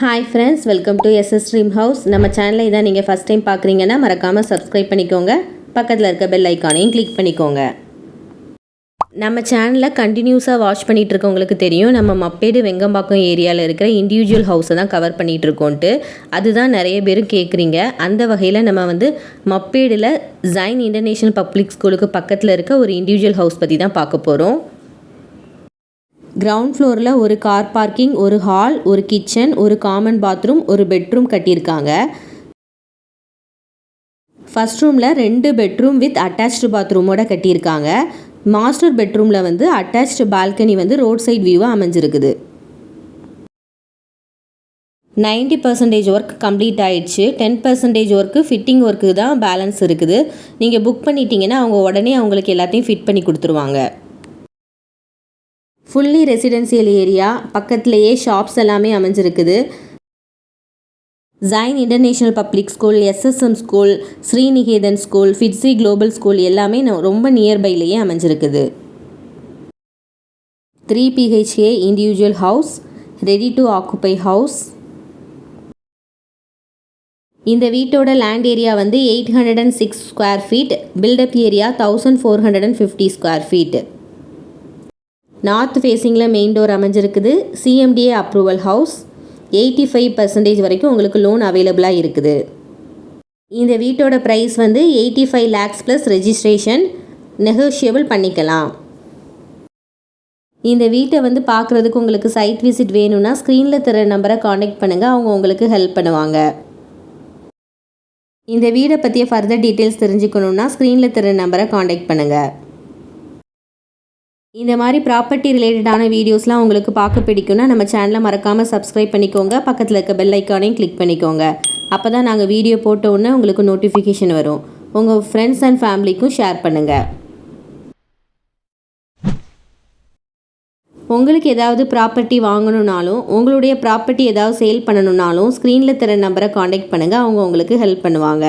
Hi friends, welcome to SS dream house. நம்ம சேனலை இதான் நீங்கள் ஃபஸ்ட் டைம் பார்க்குறீங்கன்னா மறக்காமல் சப்ஸ்கிரைப் பண்ணிக்கோங்க. பக்கத்தில் இருக்க பெல் ஐக்கானையும் கிளிக் பண்ணிக்கோங்க. நம்ம சேனலில் கண்டினியூஸாக வாட்ச் பண்ணிகிட்டு இருக்கவங்களுக்கு தெரியும், நம்ம மப்பேடு வெங்கம்பாக்கம் ஏரியாவில் இருக்கிற இண்டிவிஜுவல் ஹவுஸை தான் கவர் பண்ணிகிட்ருக்கோன்ட்டு. அதுதான் நிறைய பேரும் கேட்குறீங்க. அந்த வகையில் நம்ம மப்பேடில் ஜைன் இன்டர்நேஷ்னல் பப்ளிக் ஸ்கூலுக்கு பக்கத்தில் இருக்க ஒரு இண்டிவிஜுவல் ஹவுஸ் பற்றி தான் பார்க்க போகிறோம். கிரவுண்ட் ஃப்ளோரில் ஒரு கார் பார்க்கிங், ஒரு ஹால், ஒரு கிச்சன், ஒரு காமன் பாத்ரூம், ஒரு பெட்ரூம் கட்டியிருக்காங்க. ஃபஸ்ட் ரூமில் 2 பெட்ரூம் வித் அட்டாச்டு பாத்ரூமோட கட்டியிருக்காங்க. மாஸ்டர் பெட்ரூமில் அட்டாச்டு பால்கனி ரோட் சைட் வியூவாக அமைஞ்சிருக்குது. 90% ஒர்க் கம்ப்ளீட் ஆயிடுச்சு. 10% ஒர்க்கு ஃபிட்டிங் ஒர்க்கு தான் பேலன்ஸ் இருக்குது. நீங்கள் புக் பண்ணிட்டீங்கன்னா அவங்க உடனே அவங்களுக்கு எல்லாத்தையும் ஃபிட் பண்ணி கொடுத்துருவாங்க. ஃபுல்லி ரெசிடென்சியல் ஏரியா, பக்கத்துலேயே ஷாப்ஸ் எல்லாமே அமைஞ்சிருக்குது. Jain International Public School, SSM School, Sriniketan School, ஃபிட்ஸி குளோபல் ஸ்கூல் எல்லாமே ரொம்ப நியர்பைலேயே அமைஞ்சிருக்குது. 3 BHK individual house, ready to occupy house. இந்த வீட்டோட land area 806 square feet, built up area 1450 square feet. North ஃபேஸிங்கில் மெயின் டோர் அமைஞ்சிருக்குது. CMDA approval house. 85% வரைக்கும் உங்களுக்கு லோன் அவைலபிளாக இருக்குது. இந்த வீட்டோட price 85 lakhs plus registration, negotiable பண்ணிக்கலாம். இந்த வீட்டை பார்க்குறதுக்கு உங்களுக்கு சைட் விசிட் வேணும்னா ஸ்க்ரீனில் தர நம்பரை காண்டாக்ட் பண்ணுங்கள். அவங்க உங்களுக்கு ஹெல்ப் பண்ணுவாங்க. இந்த வீடை பற்றிய ஃபர்தர் டீட்டெயில்ஸ் தெரிஞ்சுக்கணுன்னா ஸ்க்ரீனில் தர நம்பரை காண்டாக்ட் பண்ணுங்கள். இந்த மாதிரி ப்ராப்பர்ட்டி ரிலேட்டடான வீடியோஸ்லாம் உங்களுக்கு பார்க்க பிடிக்கும்னா நம்ம சேனலை மறக்காமல் சப்ஸ்கிரைப் பண்ணிக்கோங்க. பக்கத்தில் இருக்க பெல் ஐக்கானையும் கிளிக் பண்ணிக்கோங்க. அப்போ தான் நாங்கள் வீடியோ போட்ட உடனே உங்களுக்கு நோட்டிஃபிகேஷன் வரும். உங்கள் ஃப்ரெண்ட்ஸ் அண்ட் ஃபேமிலிக்கும் ஷேர் பண்ணுங்கள். உங்களுக்கு ஏதாவது ப்ராப்பர்ட்டி வாங்கணுன்னாலும், உங்களுடைய ப்ராப்பர்ட்டி ஏதாவது சேல் பண்ணணுன்னாலும் ஸ்க்ரீனில் தர நம்பரை காண்டாக்ட் பண்ணுங்கள். அவங்க உங்களுக்கு ஹெல்ப் பண்ணுவாங்க.